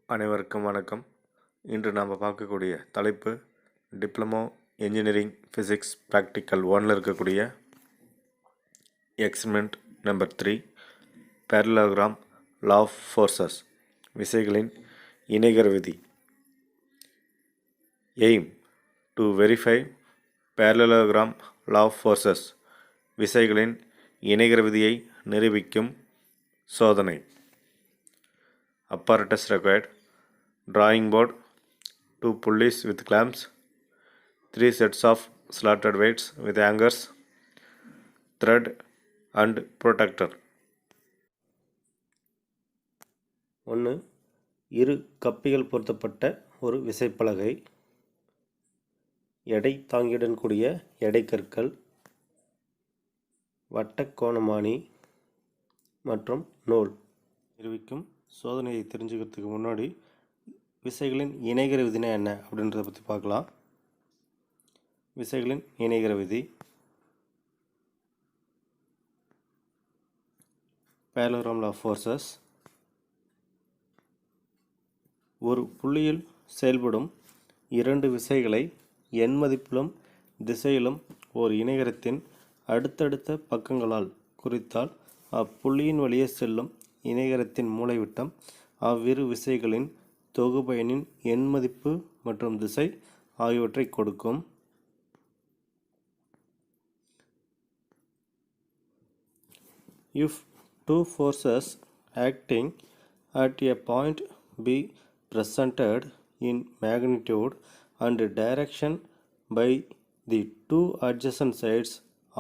அனைவருக்கும் வணக்கம். இன்று நாம் பார்க்கக்கூடிய தலைப்பு டிப்ளமோ இன்ஜினியரிங் ஃபிசிக்ஸ் ப்ராக்டிக்கல் 1ல் இருக்கக்கூடிய experiment number 3 parallelogram law of forces விசைகளின் இணைகர விதி. Aim to verify parallelogram law of forces விசைகளின் இணைகர விதியை நிரூபிக்கும் சோதனை. Apparatus required: drawing board, 2 pulleys with clamps, 3 sets of slotted weights with hangers, thread and protector. 1. இரு கப்பிகள் பொருத்தப்பட்ட ஒரு விசைப்பலகை, எடை தாங்கியுடன் கூடிய எடைக்கற்கள், வட்டக்கோணமானி மற்றும் நூல். நிரூபிக்கும் சோதனையை தெரிஞ்சுக்கிறதுக்கு முன்னாடி விசைகளின் இணைகர விதினா என்ன அப்படின்றத பற்றி பார்க்கலாம். விசைகளின் இணைகர விதி. Parallelogram law of forces. ஒரு புள்ளியில் செயல்படும் இரண்டு விசைகளை எண் மதிப்பிலும் திசையிலும் ஓர் இணைகரத்தின் அடுத்தடுத்த பக்கங்களால் குறித்தால் அப்புள்ளியின் வழியே செல்லும் இணைகரத்தின் மூலைவிட்டம் அவ்விரு விசைகளின் தொகுபயனின் எண் மதிப்பு மற்றும் திசை ஆகியவற்றை கொடுக்கும். If two forces acting at a point be presented in magnitude and direction by the two adjacent sides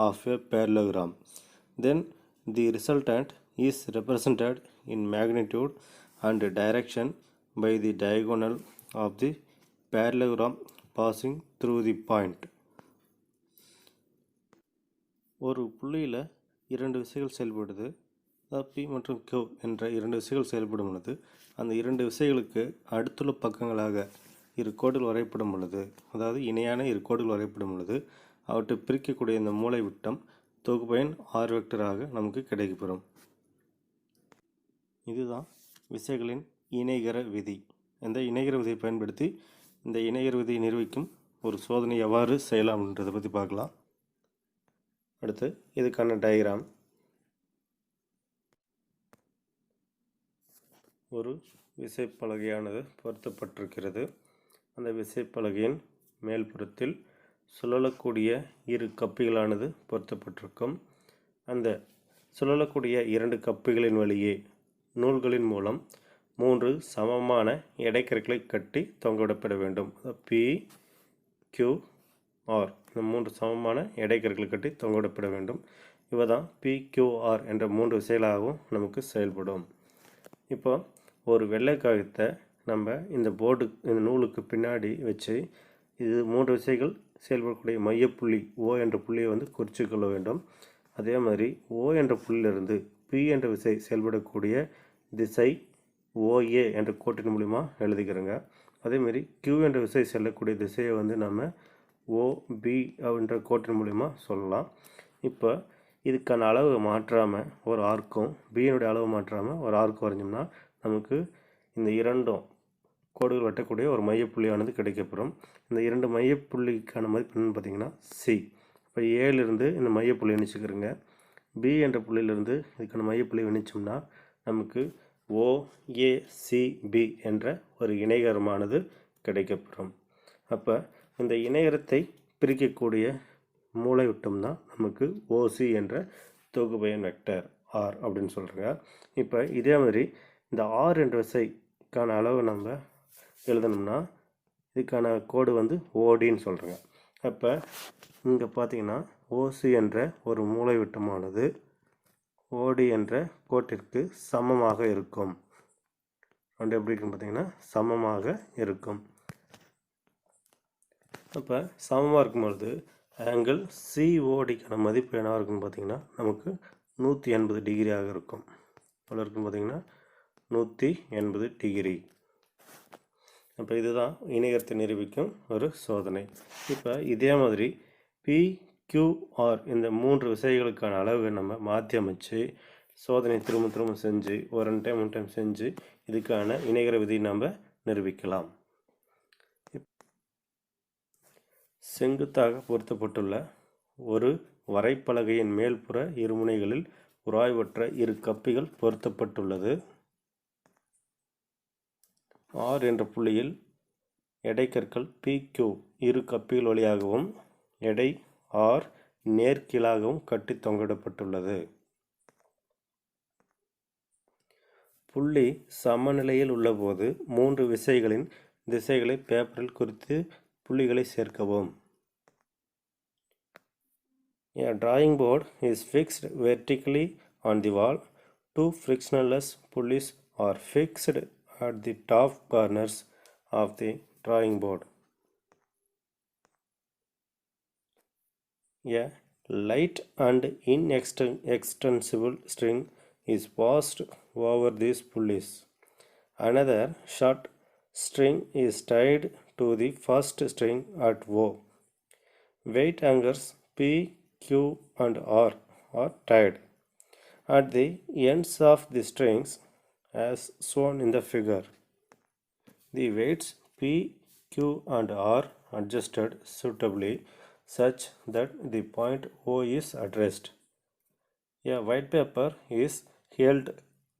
of a parallelogram, then the resultant is represented in magnitude and direction by the diagonal of the parallelogram passing through the point. ஒரு புள்ளியில் இரண்டு விசைகள் செயல்படுது. P மற்றும் Q என்ற இரண்டு விசைகள் செயல்படும் பொழுது அந்த இரண்டு விசைகளுக்கு அடுத்துள்ள பக்கங்களாக இரு கோடுகள் வரைப்படும் பொழுது, அதாவது இணையான இரு கோடுகள் வரைப்படும் பொழுது அவற்றை பிரிக்கக்கூடிய இந்த மூலை விட்டம் தொகுபயன் R வெக்டராக நமக்கு கிடைக்கப்பெறும். இதுதான் விசைகளின் இணைகர விதி. இந்த இணைகர விதியை பயன்படுத்தி இந்த இணைகர விதியை நிரூபிக்கும் ஒரு சோதனை எவ்வாறு செய்யலாம்ன்றதை பற்றி பார்க்கலாம். அடுத்து இதுக்கான டயக்ராம். ஒரு விசைப்பலகையானது பொருத்தப்பட்டிருக்கிறது. அந்த விசைப்பலகையின் மேல்புறத்தில் சுழலக்கூடிய இரு கப்பிகளானது பொருத்தப்பட்டிருக்கும். அந்த சுழலக்கூடிய இரண்டு கப்பிகளின் வழியே நூல்களின் மூலம் 3 சமமான எடைக்கற்களை கட்டி தொங்கவிடப்பட வேண்டும். P, Q, R இந்த 3 சமமான எடைக்கற்களை கட்டி தொங்கவிடப்பட வேண்டும். இவை தான் PQR என்ற 3 விசைகளாகவும் நமக்கு செயல்படும். இப்போ ஒரு வெள்ளை காகிதத்தை நம்ம இந்த நூலுக்கு பின்னாடி வச்சு இது 3 விசைகள் செயல்படக்கூடிய மையப்புள்ளி O என்ற புள்ளியை குறித்து கொள்ள வேண்டும். அதே மாதிரி O என்ற புள்ளியிலிருந்து P என்ற விசை செயல்படக்கூடிய திசை OA என்ற கோட்டின் மூலிமா எழுதிக்கிறோங்க. அதேமாரி Q என்ற விசை செல்லக்கூடிய திசையை நம்ம OB என்ற கோட்டின் மூலிமா சொல்லலாம். இப்போ இதுக்கான அளவு மாற்றாமல் ஒரு ஆர்க்கும் பியினுடைய அளவு மாற்றாமல் ஒரு ஆர்க்கு வரைஞ்சோம்னா நமக்கு இந்த இரண்டும் கோடுகள் வெட்டக்கூடிய ஒரு மையப்புள்ளியானது கிடைக்கப்பெறும். இந்த இரண்டு மையப்புள்ளிக்கான மதிப்பு என்னன்னு பார்த்தீங்கன்னா C. இப்போ ஏலிருந்து இந்த மையப்புள்ளி இணைச்சிக்கிறோங்க. B என்ற புள்ளியிலிருந்து இதுக்கான மையப்புள்ளி இணைச்சோம்னா நமக்கு OACB என்ற ஒரு இணைகரமானது கிடைக்கப்பெறும். அப்போ இந்த இணைகரத்தை பிரிக்கக்கூடிய மூலை விட்டம் தான் நமக்கு OC என்ற தொகுபயன் வெக்டர் R அப்படின்னு சொல்கிறாங்க. இப்போ இதே மாதிரி இந்த R என்ற விசைக்கான அளவு நம்ம எழுதணும்னா இதுக்கான கோடு ODன்னு சொல்கிறாங்க. அப்போ இங்கே பார்த்தீங்கன்னா OC என்ற ஒரு மூலை விட்டமானது OD என்ற கோட்டிற்கு சமமாக இருக்கும். ரெண்டு எப்படி இருக்குன்னு பார்த்தீங்கன்னா சமமாக இருக்கும். அப்போ சமமாக இருக்கும்பொழுது ஆங்கிள் CODக்கான மதிப்பு என்னவாக இருக்குன்னு பார்த்தீங்கன்னா நமக்கு 180 டிகிரியாக இருக்கும். எவ்வளோ இருக்குன்னு பார்த்தீங்கன்னா 180 டிகிரி. அப்போ இதுதான் இணைகரத்தை நிரூபிக்கும் ஒரு சோதனை. இப்போ இதே மாதிரி PQR இந்த 3 விசைகளுக்கான அளவு நம்ம மாற்றி அமைச்சு சோதனை திரும்ப செஞ்சு ஒரு 2 டைம் 3 டைம் செஞ்சு இதுக்கான இணைகர விதி நாம் நிரூபிக்கலாம். செங்குத்தாக பொருத்தப்பட்டுள்ள ஒரு வரைப்பலகையின் மேல்புற இருமுனைகளில் உராய்வற்ற இரு கப்பிகள் பொருத்தப்பட்டுள்ளது. R என்ற புள்ளியில் எடைக்கற்கள் PQ இரு கப்பிகள் வழியாகவும் எடை R நேர்கீழாகவும் கட்டி தொங்கவிடப்பட்டுள்ளது. புள்ளி சமநிலையில் உள்ளபோது 3 விசைகளின் திசைகளை பேப்பரில் குறித்து புள்ளிகளை சேர்க்கவும். A drawing board is fixed vertically on the wall. 2 frictionless pulleys are fixed at the top corners of the drawing board. A light and inextensible string is passed over these pulleys. Another short string is tied to the first string at O. Weight anchors P, Q and R are tied at the ends of the strings as shown in the figure. The weights P, Q and R adjusted suitably such that the point O is at rest. A white paper is held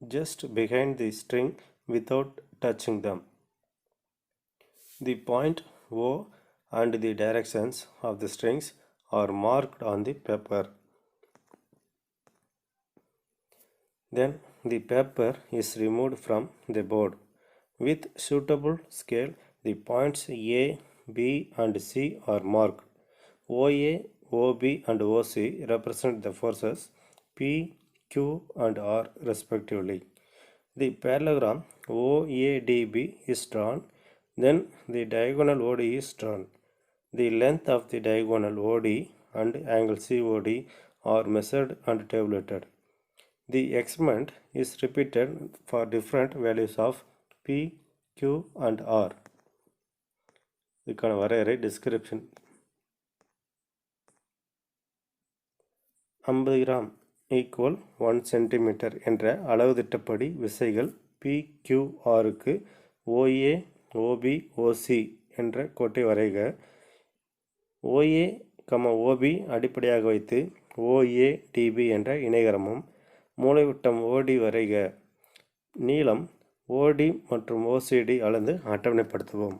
just behind the string without touching them. The point O and the directions of the strings are marked on the paper. Then the paper is removed from the board. With suitable scale, the points A, B and C are marked. OA, OB and OC represent the forces P, Q and R respectively. The parallelogram OADB is drawn. Then the diagonal OD is drawn. The length of the diagonal OD and angle COD are measured and tabulated. The experiment is repeated for different values of P, Q and R. இதுக்கான வரையறை description. 50 gram equal 1 centimetre என்ற அளவு திட்டப்படி விசைகள் PQRக்கு OA, OB, OC என்ற கோட்டை வரைக. OA, OB அடிப்படையாக வைத்து OADB என்ற இணைகரமும் மூலைவிட்டம் OD வரைக. நீளம் OD மற்றும் OCD அளந்து அட்டவணைப்படுத்துவோம்.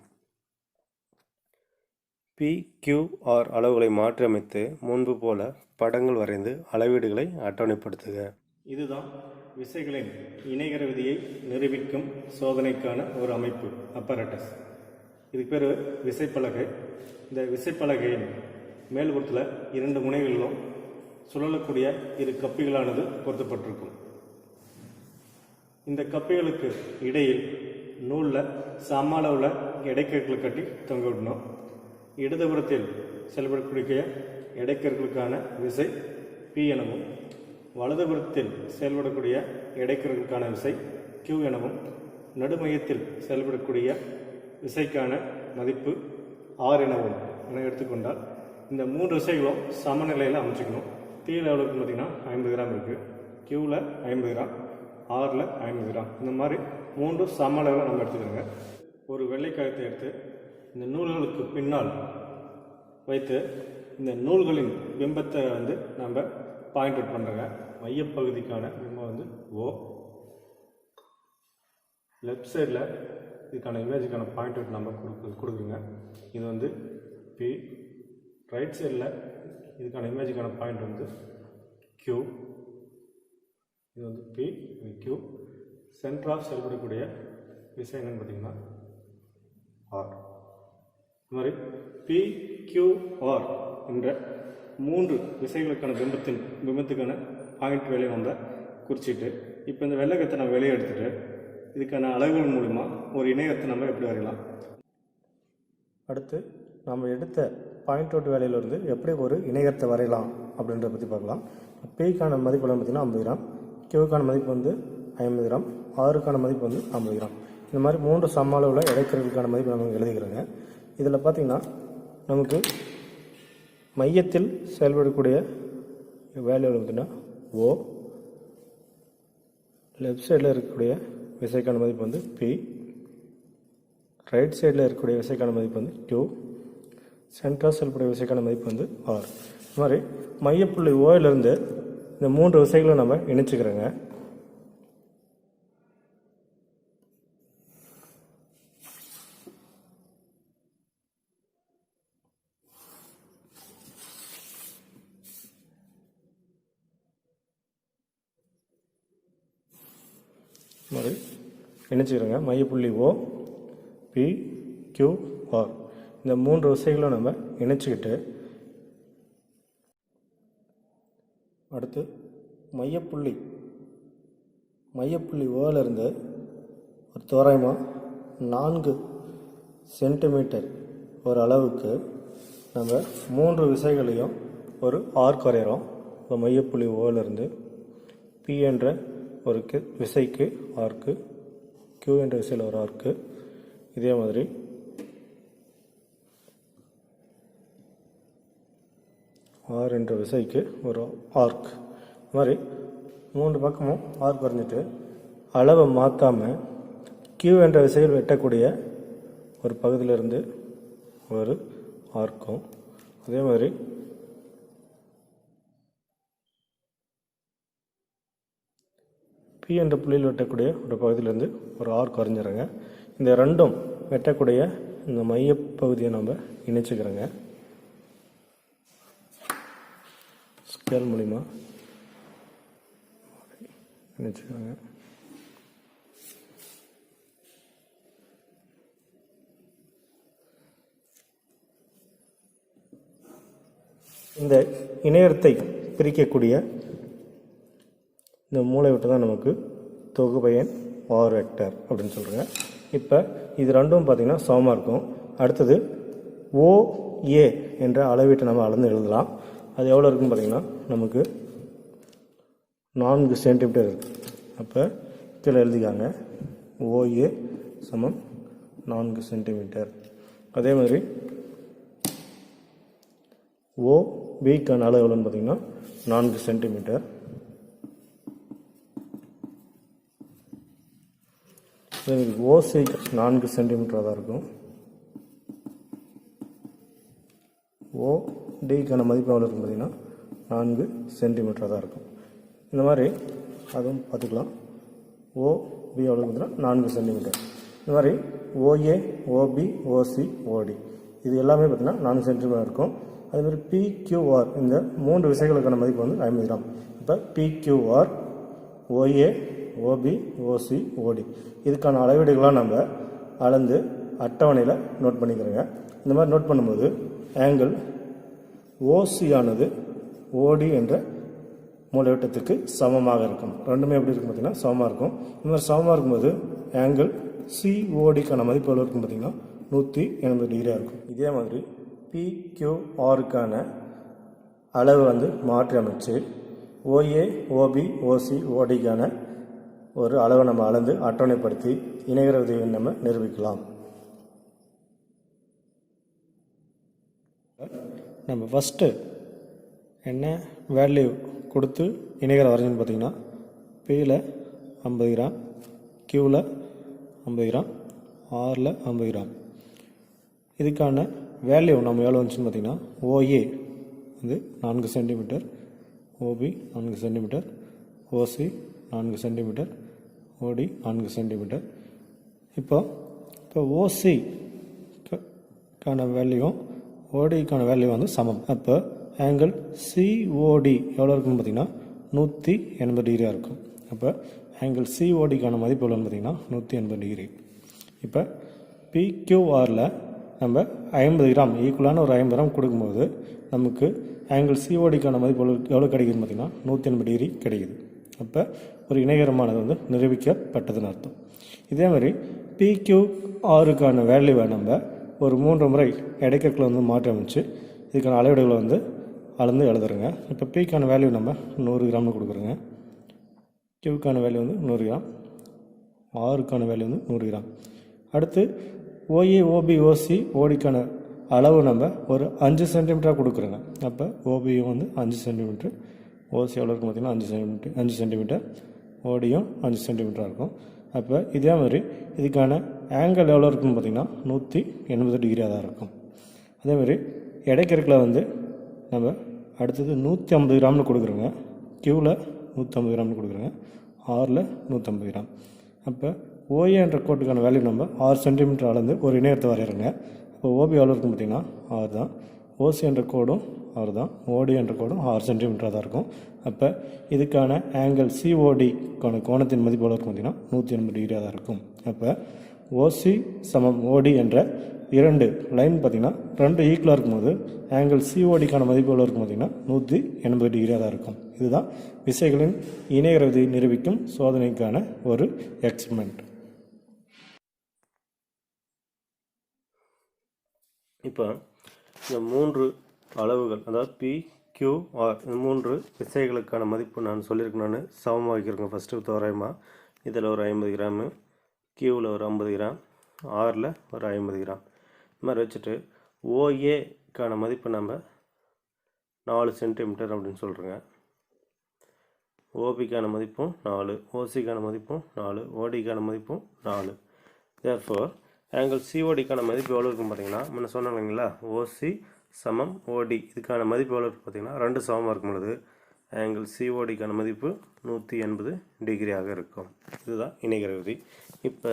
PQR அளவுகளை மாற்றியமைத்து முன்பு போல படங்கள் வரைந்து அளவீடுகளை அட்டவணைப்படுத்துக. இதுதான் விசைகளின் இணைகர விதியை நிரூபிக்கும் சோதனைக்கான ஒரு அமைப்பு, அப்பரேட்டஸ். இதுக்கு பேர் விசைப்பலகை. இந்த விசைப்பலகையின் மேல்புறத்தில் 2 முனைகளிலும் சுழலக்கூடிய இரு கப்பிகளானது பொருத்தப்பட்டிருக்கும். இந்த கப்பிகளுக்கு இடையில் நூலில் சம அளவில் இடைக்கற்களை கட்டி தொங்க விடணும். இடதுபுறத்தில் செயல்படக்கூடிய இடைக்கற்களுக்கான விசை P எனவும், வலதுபுறத்தில் செயல்படக்கூடிய இடைக்கற்களுக்கான விசை Q எனவும், நடுமையத்தில் செயல்படக்கூடிய விசைக்கான மதிப்பு R எனவும் என எடுத்துக்கொண்டால் இந்த 3 விசைகளும் சமநிலையில் அமைச்சிக்கணும். Pயில் எவ்வளோ இருக்குன்னு பார்த்தீங்கன்னா 50 கிராம் இருக்குது, Qவில் 50 கிராம், Rயில் 50 கிராம். இந்த மாதிரி 3 சம அளவில் நம்ம எடுத்துக்கோங்க. ஒரு வெள்ளைக்காயத்தை எடுத்து இந்த நூல்களுக்கு பின்னால் வைத்து இந்த நூல்களின் பிம்பத்தை நம்ம பாயிண்ட் அவுட் பண்ணுறோங்க. மையப்பகுதிக்கான பிம்பம் O. லெஃப்ட் சைடில் இதுக்கான இமேஜுக்கான பாயிண்ட் அவுட் நம்ம கொடுக்குறோங்க. இது P. ரைட் சைடில் இதுக்கான இமேஜுக்கான பாயிண்ட் Q. இது P, இது Q. சென்டர் ஆஃப் செயல்படக்கூடிய விசை என்னன்னு பார்த்தீங்கன்னா R. இது மாதிரி PQR என்ற 3 விசைகளுக்கான பிம்பத்துக்கான பாயிண்ட் வேலையை நம்ம குறிச்சிட்டு இப்போ இந்த வெள்ளகத்தை நம்ம வெளியே எடுத்துகிட்டு இதுக்கான அளவுகள் மூலிமா ஒரு இணையத்தை நம்ம எப்படி வரையலாம். அடுத்து நம்ம எடுத்த பாயிண்ட் அவுட் வேலையிலிருந்து எப்படி ஒரு இணையத்தை வரையலாம் அப்படின்றத பற்றி பார்க்கலாம். Pக்கான மதிப்பு பார்த்திங்கன்னா 50 கிராம், Qக்கான மதிப்பு 50 கிராம், Rக்கான மதிப்பு 50 கிராம். இந்த மாதிரி 3 சம அளவில் இடைக்கற்களுக்கான மதிப்பு நம்ம எழுதிக்கிறோங்க. இதில் பார்த்திங்கன்னா நமக்கு மையத்தில் செயல்படக்கூடிய வேல்யூ பார்த்திங்கன்னா O. லெஃப்ட் சைடில் இருக்கக்கூடிய விசைக்கான மதிப்பு வந்து P, ரைட் சைடில் இருக்கக்கூடிய விசைக்கான மதிப்பு வந்து Q, சென்டராக செல்லக்கூடிய விசைக்கான மதிப்பு வந்து R. இது மாதிரி மையப்புள்ளி ஓயிலிருந்து இந்த 3 விசைகளும் நம்ம இணைச்சிக்கிறோங்க. மாதிரி இணைச்சிக்கிறோங்க. மையப்புள்ளி O, P, Q, R இந்த 3 விசைகளும் நம்ம இணைச்சிக்கிட்டு அடுத்து மையப்புள்ளி ஓவிலிருந்து ஒரு தோராயமாக 4 சென்டிமீட்டர் ஒரு அளவுக்கு நம்ம 3 விசைகளையும் ஒரு ஆர்க் வரைகிறோம். இப்போ மையப்புள்ளி ஓவிலிருந்து P என்ற ஒரு விசைக்கு ஆர்க்கு, Q என்ற விசையில் ஒரு ஆர்க்கு, இதே மாதிரி R என்ற விசைக்கு ஒரு ஆர்க். இது மாதிரி 3 பக்கமும் ஆர்க் வரைஞ்சிட்டு அளவை மாற்றாமல் Q என்ற விசையில் வெட்டக்கூடிய ஒரு பகுதியிலிருந்து ஒரு ஆர்க்கும், அதே மாதிரி P என்ற புள்ளியில் வெட்டக்கூடிய ஒரு பகுதியிலேருந்து ஒரு ஆர்க் வரைஞ்சிடுறேங்க. இந்த ரெண்டும் வெட்டக்கூடிய இந்த மையப்பகுதியை நம்ம இணைச்சிக்கிறோங்க. ஸ்கேல் மூலிமா இணைச்சிக்கிறோங்க. இந்த இணையத்தை பிரிக்கக்கூடிய இந்த மூலை விட்டு தான் நமக்கு தொகுபயன் பவர் வெக்டர் அப்படின்னு சொல்கிறாங்க. இப்போ இது ரெண்டும் பார்த்திங்கன்னா சமமாக இருக்கும். அடுத்தது OA என்ற அளவீட்டை நம்ம அளந்து எழுதலாம். அது எவ்வளோ இருக்குன்னு பார்த்திங்கன்னா நமக்கு 4 சென்டிமீட்டர் இருக்குது. அப்போ கீழே எழுதிக்காங்க OA சமம் 4 சென்டிமீட்டர். அதே மாதிரி OBக்கான அளவு எவ்வளோன்னு பார்த்திங்கன்னா 4 சென்டிமீட்டர். OC 4 சென்டிமீட்டராக தான் இருக்கும். ODக்கான மதிப்பு எவ்வளோ இருக்கும் பார்த்திங்கன்னா 4 சென்டிமீட்டராக தான் இருக்கும். இந்த மாதிரி அதுவும் பார்த்துக்கலாம். OB எவ்வளோ பார்த்தீங்கன்னா 4 சென்டிமீட்டர். இந்த மாதிரி OA, OB, OC, OD இது எல்லாமே பார்த்திங்கன்னா 4 சென்டிமீட்டர் இருக்கும். அதேமாதிரி PQR இந்த 3 விசைகளுக்கான மதிப்பு வந்து 50 கிராம். இப்போ PQR, OA, OB, OC, OD இதுக்கான அளவீடுகளாக நம்ம அளந்து அட்டவணையில் நோட் பண்ணிக்கிறோங்க. இந்த மாதிரி நோட் பண்ணும்போது ஆங்கிள் OC ஆனது OD என்ற மூலைவிட்டத்துக்கு சமமாக இருக்கும். ரெண்டுமே எப்படி இருக்கும் பார்த்திங்கன்னா சமமாக இருக்கும். இந்த மாதிரி சமமாக இருக்கும்போது ஆங்கிள் CODக்கான மதிப்பு எவ்வளோ இருக்கும் பார்த்திங்கன்னா 180 டிகிரியாக இருக்கும். இதே மாதிரி PQRக்கான அளவு வந்து மாற்றி அமைச்சு OA, OB, OC, ODக்கான ஒரு அளவை நம்ம அளந்து அட்டவணைப்படுத்தி இணைகர விதியை நம்ம நிரூபிக்கலாம். நம்ம ஃபஸ்ட்டு என்ன வேல்யூ கொடுத்து இணைகர வரைஞ்சோன்னு பார்த்திங்கன்னா Pயில் 50 கிராம், Qவில் 50 கிராம், Rயில் 50 கிராம். இதுக்கான வேல்யூ நம்ம எவ்வளோ வந்துச்சுன்னு பார்த்திங்கன்னா OA வந்து 4 centimetre, OB 4 centimetre, OC 4 centimetre, OD 4 centimetre. இப்போ OCக்கான வேல்யூவும் ODக்கான வேல்யூ வந்து சமம். அப்போ ஆங்கிள் COD எவ்வளோ இருக்குன்னு பார்த்திங்கன்னா 180 டிகிரியாக இருக்கும். அப்போ ஆங்கிள் CODக்கான மதிப்பு எவ்வளோன்னு பார்த்திங்கன்னா 180 டிகிரி. இப்போ PQRயில் நம்ம 50 கிராம் ஈக்குவலான ஒரு 50 கிராம் கொடுக்கும்போது நமக்கு ஆங்கிள் CODக்கான மதிப்பு எவ்வளோ கிடைக்குதுன்னு பார்த்திங்கன்னா 180 டிகிரி கிடைக்குது. அப்போ ஒரு இணைகரமானது வந்து நிரூபிக்கப்பட்டதுன்னு அர்த்தம். இதே மாதிரி PQRக்கான வேல்யூவை நம்ம ஒரு 3 முறை இடைக்கற்களை வந்து மாற்றி அமைச்சு இதுக்கான அளவீடுகளை வந்து அளந்து எழுதுறோங்க. இப்போ Pக்கான வேல்யூ நம்ம 100 கிராம்னு கொடுக்குறோங்க. Qக்கான வேல்யூ வந்து 100 கிராம், Rக்கான வேல்யூ வந்து 100 கிராம். அடுத்து OA, OB, OC, ODக்கான அளவு நம்ம ஒரு 5 சென்டிமீட்டராக கொடுக்குறோங்க. அப்போ OBயும் வந்து 5 சென்டிமீட்டர், OC எவ்வளோ இருக்கும் பார்த்திங்கன்னா 5 சென்டிமீட்டர், ODயும் 5 சென்டிமீட்டராக இருக்கும். அப்போ இதே மாதிரி இதுக்கான ஆங்கிள் எவ்வளோ இருக்குன்னு பார்த்திங்கன்னா 180 டிகிரியாக தான் இருக்கும். அதேமாதிரி இடைக்கருக்கில் வந்து நம்ம அடுத்தது 150 கிராம்னு கொடுக்குறோங்க. கியூவில் 150 கிராம்னு கொடுக்குறோங்க, ஆரில் 150 கிராம். அப்போ ஓஏ என்ற கோட்டுக்கான வேல்யூ நம்ம 6 சென்டிமீட்டர் அளந்து ஒரு இணையத்தை வரைகிறோங்க. இப்போ ஓபி எவ்வளோ இருக்குன்னு பார்த்திங்கன்னா 6 தான். ஓசி என்ற கோடும் 6 தான். ஓடி என்ற கோடும் 6 சென்டிமீட்டராக தான் இருக்கும். அப்போ இதுக்கான ஆங்கிள் சிஓடிக்கான கோணத்தின் மதிப்பு எவ்வளோ இருக்கும் பார்த்திங்கன்னா 180 டிகிரியாக தான் இருக்கும். அப்போ ஓசி சமம் ஓடி என்ற இரண்டு லைன் பார்த்திங்கன்னா ரெண்டு ஈக்குவலாக இருக்கும்போது ஆங்கிள் சிஓடிக்கான மதிப்பு எவ்வளோ இருக்கும் பார்த்திங்கன்னா 180 டிகிரியாக தான் இருக்கும். இதுதான் விசைகளின் இணையரதி நிரூபிக்கும் சோதனைக்கான ஒரு எக்ஸ்பெரிமெண்ட். இப்போ இந்த 3 அளவுகள், அதாவது பி, கியூ, ஆர், இந்த 3 விசைகளுக்கான மதிப்பு நான் சொல்லியிருக்கேன். நான் சமமாக வைக்கிறேங்க. ஃபஸ்ட்டு தோராயமாக இதில் ஒரு 50 கிராமு, கியூவில் ஒரு 50 கிராம், ஆரில் ஒரு 50 கிராம், இந்த மாதிரி வச்சுட்டு ஓஏக்கான மதிப்பு நம்ம 4 சென்டிமீட்டர் அப்படின்னு சொல்கிறோங்க. ஓபிக்கான மதிப்பும் 4, ஓசிக்கான மதிப்பும் 4, ஓடிக்கான மதிப்பும் 4. தேர்ஃபோர் ஆங்கிள் சிஓடிக்கான மதிப்பு எவ்வளோ இருக்குன்னு பார்த்தீங்கன்னா, முன்ன சொன்னோம் இல்லைங்களா, ஓசி சமம் ஓடி, இதுக்கான மதிப்பு எவ்வளோ இருக்குது பார்த்தீங்கன்னா 2 சமமாக இருக்கும் பொழுது ஆங்கிள் சிஓடிக்கான மதிப்பு 180 டிகிரியாக இருக்கும். இதுதான் இணைகர விதி. இப்போ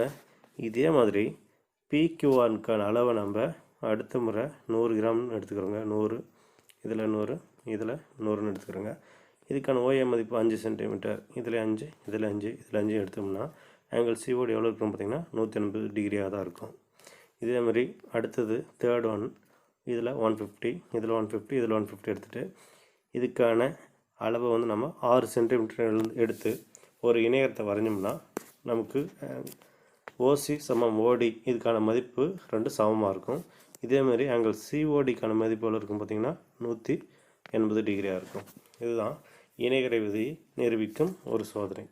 இதே மாதிரி பிக்யூஆருக்கான அளவை நம்ம அடுத்த முறை 100 கிராம்னு எடுத்துக்கிறோங்க. 100, இதில் 100, இதில் 100ன்னு எடுத்துக்கிறோங்க. இதுக்கான ஓஏ மதிப்பு 5 சென்டிமீட்டர், இதில் 5, இதில் 5, இதில் 5 எடுத்தோம்னா ஆங்கிள் சிஓடி எவ்வளோ இருக்கும் பார்த்திங்கன்னா 180 டிகிரியாக தான் இருக்கும். இதே மாதிரி அடுத்தது தேர்ட் ஒன், இதில் 150, இதில் 150, இதில் 150 எடுத்துகிட்டு இதுக்கான அளவை வந்து நம்ம 6 சென்டிமீட்டர் எடுத்து ஒரு இணையத்தை வரைஞ்சோம்னா நமக்கு ஓசி சமம் ஓடி இதுக்கான மதிப்பு 2 சமமாக இருக்கும். இதேமாதிரி ஆங்கிள் சிஓடிக்கான மதிப்பு எவ்வளோ இருக்கும் பார்த்திங்கன்னா 180 டிகிரியாக இருக்கும். இதுதான் இணைகர விதியை நிரூபிக்கும் ஒரு சோதனை.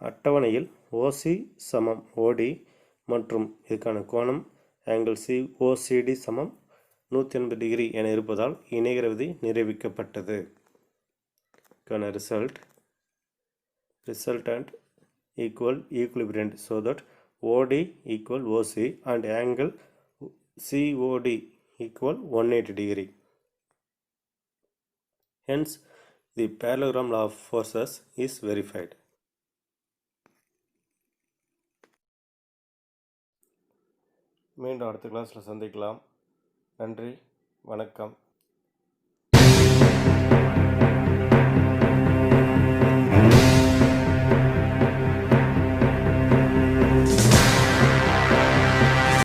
அட்டவணையில் ஓசி சமம் ஓடி மற்றும் இதுக்கான கோணம் ஆங்கிள் ஓசிடி சமம் 180 டிகிரி என இருப்பதால் இணைகர விதி நிரூபிக்கப்பட்டது. Resultant equal equilibrium so that OD equal OC and angle COD equal 180 degree. Hence, the parallelogram law of forces is verified. மீண்டும் அடுத்த கிளாஸில் சந்திக்கலாம். நன்றி, வணக்கம்.